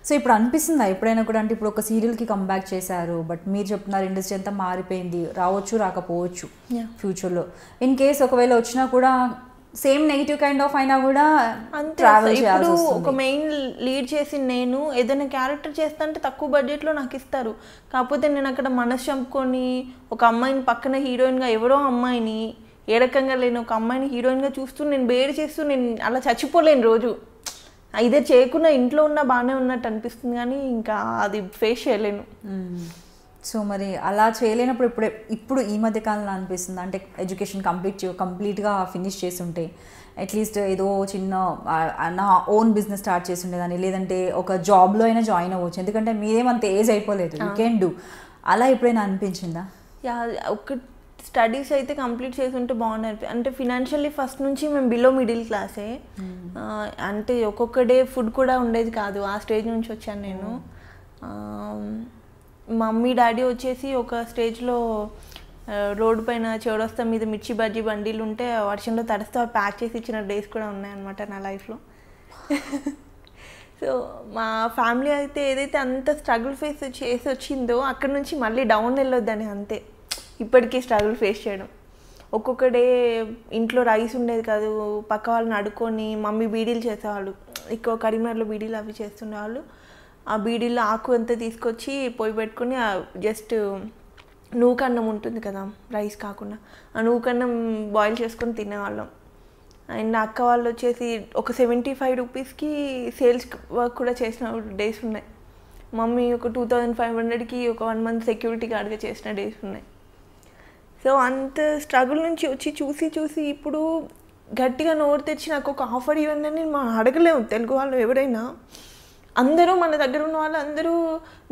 So ఇప్పుడు అనిపిస్తుందా ఎప్పుడైనా కూడా, అంటే ఇప్పుడు ఒక సీరియల్కి కంబ్యాక్ చేశారు, బట్ మీరు చెప్తున్నారు ఇండస్ట్రీ అంతా మారిపోయింది, రావచ్చు రాకపోవచ్చు ఫ్యూచర్లో, ఇన్ కేస్ ఒకవేళ వచ్చినా కూడా సేమ్ నెగిటివ్ కైండ్ ఆఫ్ అయినా కూడా ట్రావెల్ చేయాల్సి వస్తుంది. ఒక మెయిన్ లీడ్ చేసి నేను ఏదైనా క్యారెక్టర్ చేస్తా అంటే తక్కువ బడ్జెట్లో నాకు ఇస్తారు, కాకపోతే నేను అక్కడ మనసు చంపుకొని ఒక అమ్మాయిని పక్కన హీరోయిన్గా ఎవరో అమ్మాయిని ఏ రకంగా లేని ఒక అమ్మాయిని హీరోయిన్గా చూస్తూ నేను బేర్ చేస్తూ నేను అలా చచ్చిపోలేను రోజు. ఇదే చేయకుండా ఇంట్లో ఉన్నా బాగానే ఉన్నట్టు అనిపిస్తుంది కానీ ఇంకా అది ఫేస్ చేయలేను. సో మరి అలా చేయలేనప్పుడు ఇప్పుడు ఈ మధ్య కాలంలో అనిపిస్తుంది అంటే ఎడ్యుకేషన్ కంప్లీట్గా ఫినిష్ చేసి ఉంటే అట్లీస్ట్ ఏదో చిన్న నా ఓన్ బిజినెస్ స్టార్ట్ చేసి ఉండేదాన్ని, లేదంటే ఒక జాబ్లో అయినా జాయిన్ అవ్వచ్చు, ఎందుకంటే మీరేమంత ఏజ్ అయిపోలేదు, యూ కెన్ డూ. అలా ఎప్పుడైనా అనిపించిందా? ఒక స్టడీస్ అయితే కంప్లీట్ చేసి ఉంటే బాగుంది. అంటే ఫినాన్షియల్లీ ఫస్ట్ నుంచి మేము బిలో మిడిల్ క్లాసే, అంటే ఒక్కొక్క డే ఫుడ్ కూడా ఉండేది కాదు, ఆ స్టేజ్ నుంచి వచ్చాను నేను. మమ్మీ డాడీ వచ్చేసి ఒక స్టేజ్లో రోడ్డు పైన చౌరస్తా మీద మిర్చి బజ్జీ బండీలు ఉంటే వర్షంలో తడిస్తే ప్యాక్ చేసి ఇచ్చిన డేస్ కూడా ఉన్నాయన్నమాట నా లైఫ్లో. సో మా ఫ్యామిలీ అయితే ఏదైతే అంత స్ట్రగుల్ ఫేస్ చేసి వచ్చిందో అక్కడ నుంచి మళ్ళీ డౌన్ వెళ్ళొద్దని అంతే ఇప్పటికీ స్ట్రగుల్ ఫేస్ చేయడం. ఒక్కొక్క డే ఇంట్లో రైస్ ఉండేది కాదు, పక్క వాళ్ళని అడుక్కొని మమ్మీ బీడీలు చేసేవాళ్ళు, ఎక్కువ కరీంనగర్లో బీడీలు అవి చేస్తుండేవాళ్ళు. ఆ బీడీలో ఆకు అంతా తీసుకొచ్చి పొయ్యి పెట్టుకొని జస్ట్ నూకన్నం ఉంటుంది కదా రైస్ కాకుండా, ఆ నూకన్నం బాయిల్ చేసుకొని తినేవాళ్ళం. అండ్ అక్క వాళ్ళు వచ్చేసి ఒక 75 రూపీస్కి సేల్స్ వర్క్ కూడా చేసిన డేస్ ఉన్నాయి. మమ్మీ ఒక 2500కి ఒక 1 మంత్ సెక్యూరిటీ గార్డ్గా చేసిన డేస్ ఉన్నాయి. సో అంత స్ట్రగుల్ నుంచి వచ్చి చూసి ఇప్పుడు గట్టిగా నోరు తెచ్చి నాకు ఒక ఆఫర్ ఇవ్వండి అని మనం అడగలేము తెలుగు వాళ్ళు ఎవరైనా. అందరూ మన దగ్గర ఉన్న వాళ్ళు అందరూ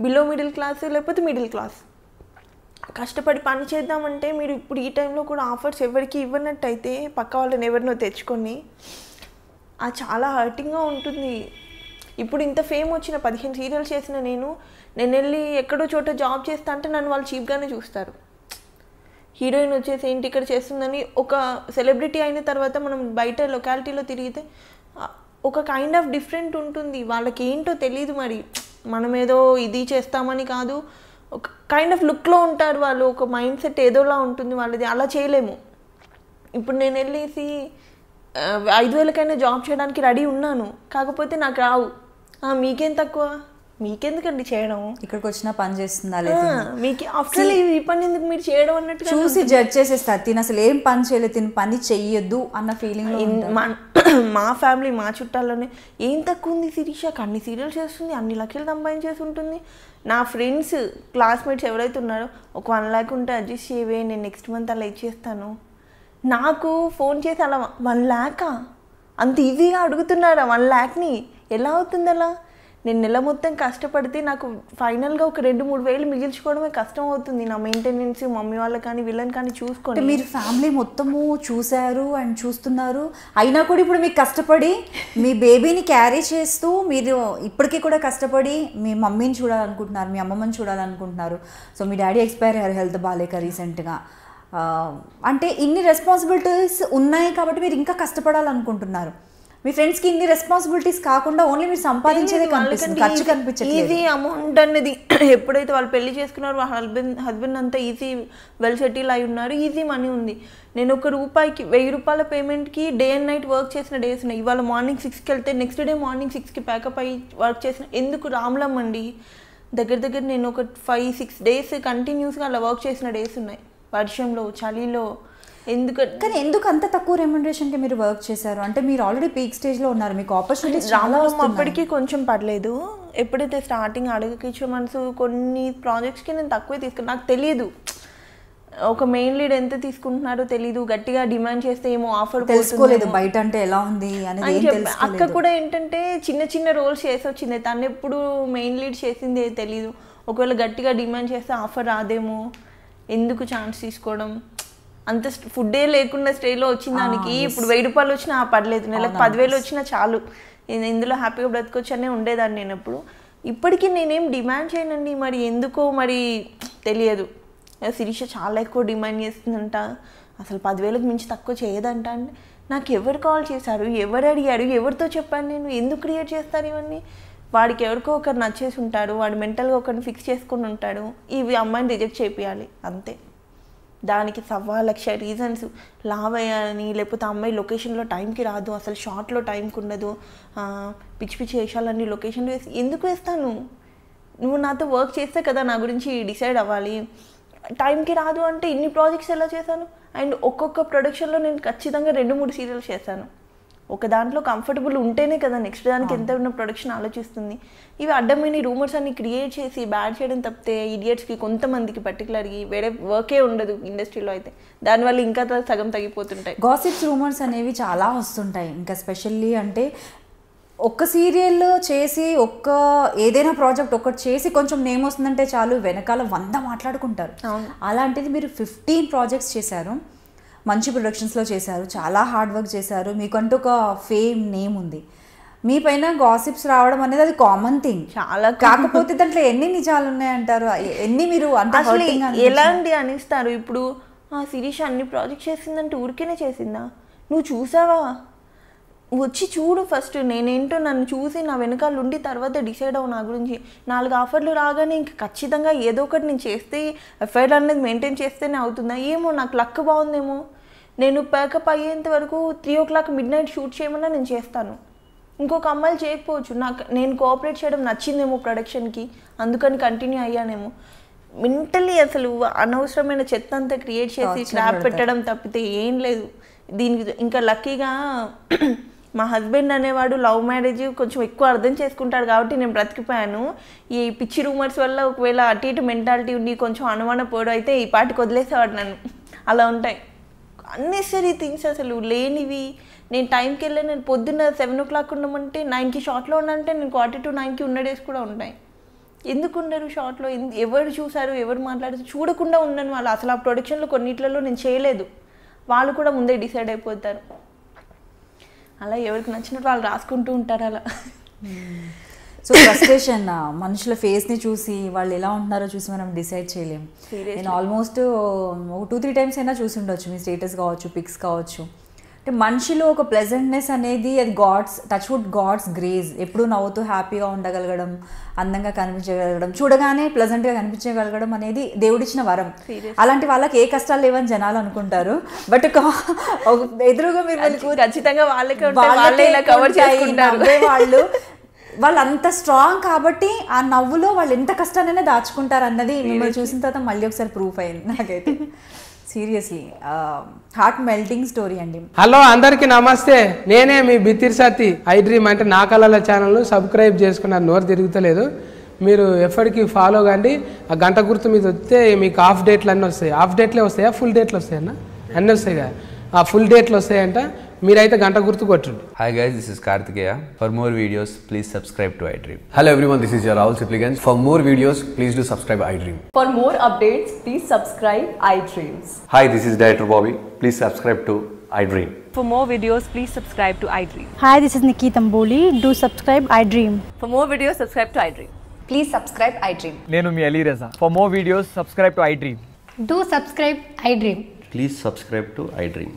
బిలో మిడిల్ క్లాస్ లేకపోతే మిడిల్ క్లాస్, కష్టపడి పని చేద్దామంటే మీరు ఇప్పుడు ఈ టైంలో కూడా ఆఫర్స్ ఎవరికి ఇవ్వనట్టయితే పక్క వాళ్ళని ఎవరినో తెచ్చుకొని అది చాలా హర్టింగ్గా ఉంటుంది. ఇప్పుడు ఇంత ఫేమ్ వచ్చిన 15 సీరియల్స్ చేసిన నేను వెళ్ళి ఎక్కడో చోట జాబ్ చేస్తా అంటే నన్ను వాళ్ళు చీప్గానే చూస్తారు. హీరోయిన్ వచ్చేసి ఏంటి ఇక్కడ చేస్తుందని, ఒక సెలబ్రిటీ అయిన తర్వాత మనం బయట లొకాలిటీలో తిరిగితే ఒక కైండ్ ఆఫ్ డిఫరెంట్ ఉంటుంది, వాళ్ళకి ఏంటో తెలియదు. మరి మనం ఏదో ఇది చేస్తామని కాదు, ఒక కైండ్ ఆఫ్ లుక్లో ఉంటారు వాళ్ళు, ఒక మైండ్ సెట్ ఏదోలా ఉంటుంది వాళ్ళది, అలా చేయలేము. ఇప్పుడు నేను వెళ్ళేసి 5000కైనా జాబ్ చేయడానికి రెడీ ఉన్నాను, కాకపోతే నాకు రావు. మీకేం తక్కువ, మీకెందుకండి చేయడం, ఇక్కడికి వచ్చిన పని చేస్తుందా మీకు ఆఫ్టర్ ఈ పని ఎందుకు మీరు చేయడం అన్నట్టు చూసి జడ్జ్ చేసేస్తారు. తిని అసలు ఏం పని చేయలేదు, తిని పని చెయ్యొద్దు అన్న ఫీలింగ్. మా ఫ్యామిలీ మా చుట్టాల్లోనే ఏం తక్కువ ఉంది శిరీషకి, అన్ని సీరియల్స్ చేస్తుంది, అన్ని లక్షలు సంపాదించేసి ఉంటుంది. నా ఫ్రెండ్స్ క్లాస్మేట్స్ ఎవరైతే ఉన్నారో ఒక 1 lakh ఉంటే అడ్జస్ట్ చేయవే, నేను నెక్స్ట్ మంత్ అలా ఇచ్చేస్తాను. నాకు ఫోన్ చేసి అలా 1 lakh అంత ఈజీగా అడుగుతున్నారా? 1 lakhని ఎలా అవుతుంది అలా? నేను నెల మొత్తం కష్టపడితే నాకు ఫైనల్గా ఒక 2-3 వేలు మిగిల్చుకోవడమే కష్టం అవుతుంది. నా మెయింటెనెన్స్ మమ్మీ వాళ్ళకి కానీ వీళ్ళని కానీ చూసుకోండి. మీరు ఫ్యామిలీ మొత్తము చూశారు అండ్ చూస్తున్నారు, అయినా కూడా ఇప్పుడు మీకు కష్టపడి మీ బేబీని క్యారీ చేస్తూ మీరు ఇప్పటికీ కూడా కష్టపడి మీ మమ్మీని చూడాలనుకుంటున్నారు, మీ అమ్మమ్మని చూడాలనుకుంటున్నారు. సో మీ డాడీ ఎక్స్పైర్ అయ్యారు హెల్త్ బాగాలేక రీసెంట్గా. అంటే ఇన్ని రెస్పాన్సిబిలిటీస్ ఉన్నాయి కాబట్టి మీరు ఇంకా కష్టపడాలనుకుంటున్నారు. మీ ఫ్రెండ్స్కి ఇన్ని రెస్పాన్సిబిలిటీస్ కాకుండా ఓన్లీ మీరు సంపాదించేదే కనిపిస్తుంది, ఖర్చు కనిపించట్లేదు. ఈజీ అమౌంట్ అనేది ఎప్పుడైతే వాళ్ళు పెళ్లి చేసుకున్నారో వాళ్ళ హస్బెండ్ అంతా ఈజీ వెల్ సెటిల్ అయి ఉన్నారు, ఈజీ మనీ ఉంది. నేను ఒక రూపాయికి 1000 రూపాయల పేమెంట్కి డే అండ్ నైట్ వర్క్ చేసిన డేస్ ఉన్నాయి. ఇవాళ మార్నింగ్ 6కి వెళ్తే నెక్స్ట్ డే మార్నింగ్ 6కి ప్యాకప్ అయ్యి వర్క్ చేసిన, ఎందుకు రామ్లమ్మండి దగ్గర నేను ఒక 5-6 డేస్ కంటిన్యూస్గా అలా వర్క్ చేసిన డేస్ ఉన్నాయి, వర్షంలో చలిలో. కానీ ఎందుకు అంత తక్కువ రెమ్యునరేషన్కి మీరు వర్క్ చేశారు? అంటే మీరు ఆల్రెడీ పీక్ స్టేజ్లో ఉన్నారు, మీకు ఆపర్చునిటీస్ చాలా వస్తున్నాయి. అప్పటికి కొంచెం పడలేదు, ఎప్పుడైతే స్టార్టింగ్ అడగకిచ్చే మనసు కొన్ని ప్రాజెక్ట్స్కి నేను తక్కువే తీసుకున్నాను. నాకు తెలియదు ఒక మెయిన్ లీడ్ ఎంత తీసుకుంటున్నారో తెలియదు, గట్టిగా డిమాండ్ చేస్తే ఏమో ఆఫర్ తెలుసుకోలేదు బయట అంటే ఎలా ఉంది అనేది. అక్క కూడా ఏంటంటే చిన్న రోల్స్ చేసి వచ్చింది, తను ఎప్పుడు మెయిన్ లీడ్ చేసింది తెలియదు. ఒకవేళ గట్టిగా డిమాండ్ చేస్తే ఆఫర్ రాదేమో, ఎందుకు ఛాన్స్ తీసుకోవడం, అంత ఫుడ్డే లేకుండా స్టేలో వచ్చిన దానికి ఇప్పుడు 1000 రూపాయలు వచ్చినా పర్లేదు, నెలకు 10,000 వచ్చినా చాలు, నేను ఇందులో హ్యాపీగా బ్రతకొచ్చనే ఉండేదాన్ని నేను ఎప్పుడు. ఇప్పటికీ నేనేం డిమాండ్ చేయనండి, మరి ఎందుకో మరి తెలియదు. శిరీష చాలా ఎక్కువ డిమాండ్ చేస్తుందంట, అసలు 10,000కి మించి తక్కువ చేయదంట. అంటే నాకు ఎవరు కాల్ చేశారు, ఎవరు అడిగారు, ఎవరితో చెప్పాను, నేను ఎందుకు క్రియేట్ చేస్తారు ఇవన్నీ? వాడికి ఎవరికో ఒకరు నచ్చేసి ఉంటాడు, వాడు మెంటల్గా ఒకరిని ఫిక్స్ చేసుకొని ఉంటాడు, ఇవి అమ్మాయిని రిజెక్ట్ చేయాలి అంతే. దానికి 1,00,000 రీజన్స్, లావ్ అయ్యాలని, లేకపోతే అమ్మాయి లొకేషన్లో టైంకి రాదు, అసలు షార్ట్లో టైంకి ఉండదు, పిచ్చి పిచ్చి వేషాలన్నీ లొకేషన్లో వేసి ఎందుకు వేస్తాను? నువ్వు నాతో వర్క్ చేస్తే కదా నా గురించి డిసైడ్ అవ్వాలి. టైంకి రాదు అంటే ఇన్ని ప్రాజెక్ట్స్ ఎలా చేశాను? అండ్ ఒక్కొక్క ప్రొడక్షన్లో నేను ఖచ్చితంగా 2-3 సీరియల్స్ చేశాను. ఒక దాంట్లో కంఫర్టబుల్ ఉంటేనే కదా నెక్స్ట్ దానికి ఎంత ఉన్న ప్రొడక్షన్ ఆలోచిస్తుంది. ఇవి అడ్డమైన రూమర్స్ అన్ని క్రియేట్ చేసి బ్యాడ్ చేయడం తప్పితే ఇడియట్స్కి కొంతమందికి పర్టికులర్గా వేరే వర్కే ఉండదు ఇండస్ట్రీలో అయితే. దానివల్ల ఇంకా సగం తగ్గిపోతుంటాయి. గాసిప్స్ రూమర్స్ అనేవి చాలా వస్తుంటాయి. ఇంకా స్పెషల్లీ అంటే ఒక్క సీరియల్ చేసి ఏదైనా ప్రాజెక్ట్ ఒకటి చేసి కొంచెం నేమ్ వస్తుందంటే చాలు, వెనకాల 100 మాట్లాడుకుంటారు. అలాంటిది మీరు 15 ప్రాజెక్ట్స్ చేశారు, మంచి ప్రొడక్షన్స్లో చేశారు, చాలా హార్డ్ వర్క్ చేశారు, మీకంటూ ఒక ఫేమ్ నేమ్ ఉంది. మీ పైన గాసిప్స్ రావడం అనేది అది కామన్ థింగ్. చాలా. కాకపోతే దాంట్లో ఎన్ని నిజాలు ఉన్నాయంటారు? ఎన్ని మీరు అంటే ఎలాంటి అనిస్తారు? ఇప్పుడు శిరీష అన్ని ప్రాజెక్ట్ చేసిందంటే ఊరికేనే చేసిందా? నువ్వు చూసావా? వచ్చి చూడు ఫస్ట్, నేనేంటో నన్ను చూసి నా వెనకాల ఉండి తర్వాత డిసైడ్ అవ్వు నా గురించి. 4 ఆఫర్లు రాగానే ఇంక ఖచ్చితంగా ఏదో ఒకటి నేను చేస్తే ఎఫ్ఐఆర్ అనేది మెయింటైన్ చేస్తేనే అవుతుందా? ఏమో నాకు లక్ బాగుందేమో. నేను ప్యాకప్ అయ్యేంత వరకు 3 o'clock midnight షూట్ చేయమన్నా నేను చేస్తాను. ఇంకొక అమ్మాయిలు చేయకపోవచ్చు, నేను కోఆపరేట్ చేయడం నచ్చిందేమో ప్రొడక్షన్కి, అందుకని కంటిన్యూ అయ్యానేమో. మెంటలీ అసలు అనవసరమైన చెత్త అంతా క్రియేట్ చేసి స్లాబ్ పెట్టడం తప్పితే ఏం లేదు దీనికి. ఇంకా లక్కీగా మా హస్బెండ్ అనేవాడు లవ్ మ్యారేజ్ కొంచెం ఎక్కువ అర్థం చేసుకుంటాడు కాబట్టి నేను బ్రతికిపోయాను. ఈ పిచ్చి రూమర్స్ వల్ల ఒకవేళ అటు ఇటు మెంటాలిటీ ఉండి కొంచెం అనుమాన పోవడం అయితే ఈ పాటికి వదిలేసేవాడు నన్ను. అలా ఉంటాయి అన్నెసరీ థింగ్స్, అసలు లేనివి. నేను టైంకి వెళ్ళి నేను పొద్దున్న 7 o'clock ఉండమంటే 9కి షార్ట్లో ఉన్నంటే నేను 8:45కి ఉన్న డేస్ కూడా ఉంటాయి. ఎందుకు ఉండరు షార్ట్లో? ఎవరు చూసారు, ఎవరు మాట్లాడారు? చూడకుండా ఉన్నాను వాళ్ళు. అసలు ఆ ప్రొడక్షన్లో కొన్నిట్లలో నేను చేయలేదు, వాళ్ళు కూడా ముందే డిసైడ్ అయిపోతారు. అలా ఎవరికి నచ్చినట్టు వాళ్ళు రాసుకుంటూ ఉంటారు అలా. సో ఫ్రస్ట్రేషన్, మనుషుల ఫేస్ని చూసి వాళ్ళు ఎలా ఉంటున్నారో చూసి మనం డిసైడ్ చేయలేము. నేను ఆల్మోస్ట్ 2-3 times అయినా చూసి ఉండొచ్చు, మీ స్టేటస్ కావచ్చు, పిక్స్ కావచ్చు. అంటే మనిషిలో ఒక ప్లెజెంట్నెస్ అనేది అది గాడ్స్ గ్రేస్. ఎప్పుడు నవ్వుతూ హ్యాపీగా ఉండగలగడం, అందంగా కనిపించగలగడం, చూడగానే ప్లెజెంట్గా కనిపించగలగడం అనేది దేవుడిచ్చిన వరం. అలాంటి వాళ్ళకి ఏ కష్టాలు లేవని జనాలు అనుకుంటారు. బట్ ఎదురుగా మీరు ఖచ్చితంగా వాళ్ళు అంత స్ట్రాంగ్ కాబట్టి ఆ నవ్వులో వాళ్ళు ఎంత కష్టానైనా దాచుకుంటారు అన్నది మిమ్మల్ని చూసిన తర్వాత మళ్ళీ ఒకసారి ప్రూఫ్ అయింది నాకైతే. సీరియస్లీ హార్ట్ మెల్టింగ్ స్టోరీ అండి. హలో అందరికీ నమస్తే, నేనే మీ బిత్తిరి సత్తి. ఐ డ్రీమ్ అంటే నా కళల ఛానల్ను సబ్స్క్రైబ్ చేసుకున్నారు, నోరు తిరుగుతలేదు. మీరు ఎప్పటికీ ఫాలో కండి. ఆ గంట గుర్తు మీద వస్తే మీకు హాఫ్ డేట్లు అన్నీ వస్తాయి. హాఫ్ డేట్లే వస్తాయా, ఫుల్ డేట్లు వస్తాయన్నా? అన్నీ వస్తాయి కదా, ఆ ఫుల్ డేట్లు వస్తాయంట. మీరైతే గంట గుర్తు కొట్టండి. Hi guys, this is Karthikeya. For more videos, please subscribe to iDream. Hello everyone, this is your Rahul Sipligans. For more videos, please do subscribe iDream. For more updates, please subscribe iDreams. Hi, this is Director Bobby. Please subscribe to iDream. For more videos, please subscribe to iDream. Hi, this is Nikki Tamboli. Do subscribe iDream. For more videos, subscribe to iDream. Please subscribe iDream. Nenu mi Ali Reza. For more videos, subscribe to iDream. Do subscribe iDream. Please subscribe to iDream.